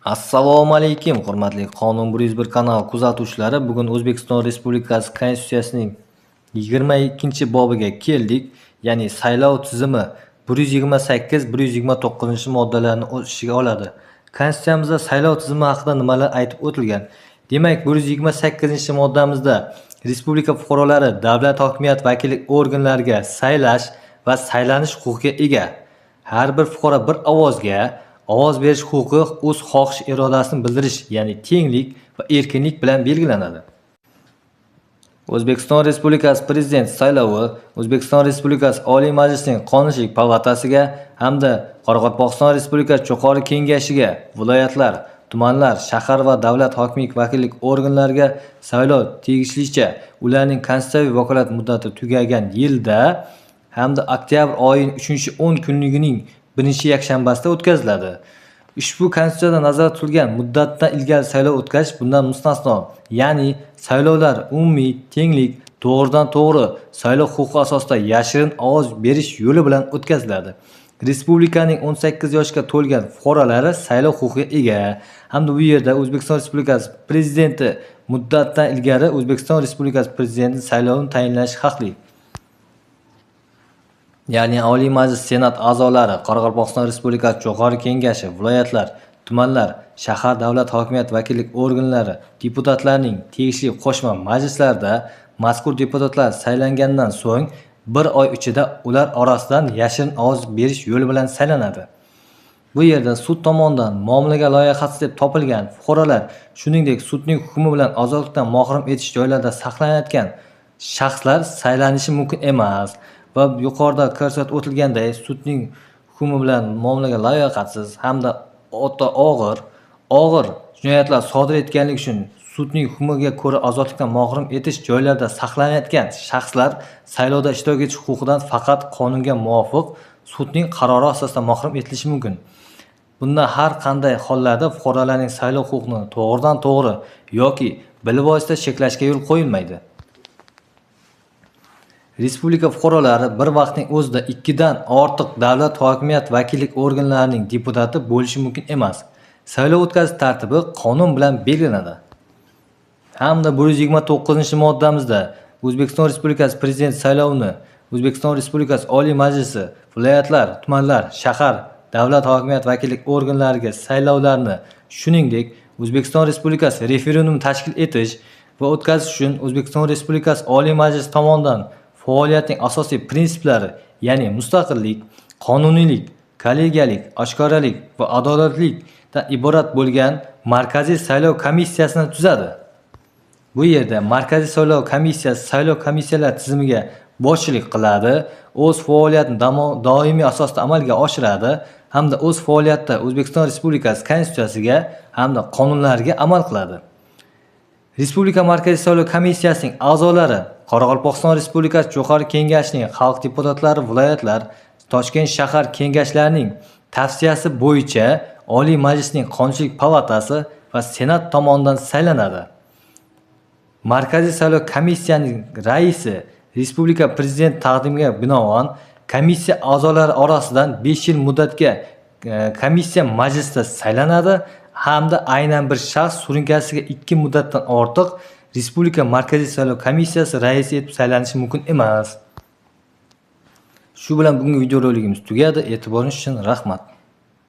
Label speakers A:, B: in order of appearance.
A: Assalomu alaykum, hurmatli Qonun 101 kanal kuzatuvchilari. Bugun O'zbekiston Respublikasi Konstitutsiyasining 22-bobiga keldik. Ya'ni saylov tizimi 128-129 moddalarni o'z ichiga oladi. Konstitutsiyamizda saylov tizimi haqida nimalar aytib o'tilgan? Demak, 128-moddamizda respublika fuqarolari davlat hokimiyat vakillik organlariga saylash va saylanish huquqiga ega. Har bir fuqaro bir ovozga ovoz berish huquqi o'z xohish irodasini bildirish, ya'ni tenglik va erkinlik bilan belgilanadi. O'zbekiston Respublikasi Prezident saylovi O'zbekiston Respublikasi Oliy Majlisining Qonunchilik palatasiga hamda Qoraqalpog'iston Respublikasi Jo'qorg'i Kengashiga, viloyatlar, tumanlar, shahar va davlat hokimiyat vakillik organlariga saylov tegishlicha ularning konstitutsiyaviy vakolat muddati tugagan yilda hamda oktyabr oyining 3-10 kunligining 1-yakshanbasida o'tkaziladi. Ushbu konstitutsiyada nazarda tutilgan muddatdan ilgari saylov o'tkazish bundan mustasno. Ya'ni saylovlar umumiy, tenglik, to'g'ridan-to'g'ri saylov huquqi asosida yashirin ovoz berish yo'li bilan o'tkaziladi. Respublikaning 18 yoshga to'lgan fuqarolari saylov huquqiga ega hamda bu yerda O'zbekiston Respublikasi Prezidenti muddatdan ilgari O'zbekiston Respublikasi Prezidenti saylovini tayinlash haqli. Ya'ni Oliy Majlis Senat a'zolari, Qoraqalpog'iston Respublikasi Jo'qorg'i Kengashi, viloyatlar, tumanlar, shahar davlat hokimiyat vakillik organlari deputatlarining tegishli qo'shma majlislarida mazkur deputatlar saylangandan so'ng 1 oy ichida ular orasidan yashirin ovoz berish yo'li bilan saylanadi. Bu yerda sud tomonidan muomalaga loyihasi deb topilgan fuqarolar, shuningdek sudning hukmi bilan ozodlikdan mahrum etish joylarida saqlanayotgan shaxslar saylanishi mumkin emas. Va yuqorida ko'rsatib o'tilganday sudning hukmi bilan muomalaga layoqatsiz hamda o'ta og'ir jinoyatlar sodir etganlik uchun sudning hukmiga ko'ra ozodlikdan mahrum etish joylarida saqlanayotgan shaxslar saylovda ishtirok etish huquqidan faqat qonunga muvofiq sudning qarori asosida mahrum etilishi mumkin. Bunda har qanday hollarda fuqarolarning saylov huquqini to'g'ridan-to'g'ri yoki bilvosita cheklashga yo'l qo'yilmaydi. Respublika fuqarolari bir vaqtning o'zida 2 dan ortiq davlat hokimiyat vakillik organlarining deputati bo'lishi mumkin emas. Saylov o'tkazish tartibi qonun bilan belgilanadi. Hamda 129-moddamizda O'zbekiston Respublikasi Prezident saylovini O'zbekiston Respublikasi Oliy Majlisi, viloyatlar, tumanlar, shahar davlat hokimiyat vakillik organlariga saylovlarni, shuningdek O'zbekiston Respublikasi referendum tashkil etish va o'tkazish uchun O'zbekiston Respublikasi Oliy Majlisi tomonidan faoliyatning asosiy prinsiplari, ya'ni mustaqillik, qonuniylik, kollegiyalik, oshkoralik va adolatlikdan iborat bo'lgan Markaziy saylov komissiyasini tuzadi. Bu yerda Markaziy saylov komissiyasi saylov komissiyalari tizimiga boshchilik qiladi, o'z faoliyatini doimiy asosda amalga oshiradi hamda o'z faoliyatida O'zbekiston Respublikasi Konstitutsiyasiga hamda qonunlariga amal qiladi. Respublika Markaziy saylov komissiyasining a'zolari Qoraqalpog'iston Respublikasi Jo'qorg'i Kengashining xalq deputatlari, viloyatlar, Toshkent shahar kengashlarining tavsiyasi bo'yicha Oliy Majlisning Qonunchilik palatasi va Senat tomonidan saylanadi. Markaziy saylov komissiyasining raisi Respublika Prezidenti taqdimiga binoan komissiya a'zolari orasidan 5 yil muddatga komissiya majlisida saylanadi hamda aynan bir shaxs surunkasiga 2 muddatdan ortiq Respublika Markaziy saylov komissiyasi raisi etib saylanishi mumkin emas. Shu bilan bugungi videorolikimiz tugadi. E'tiboringiz uchun rahmat.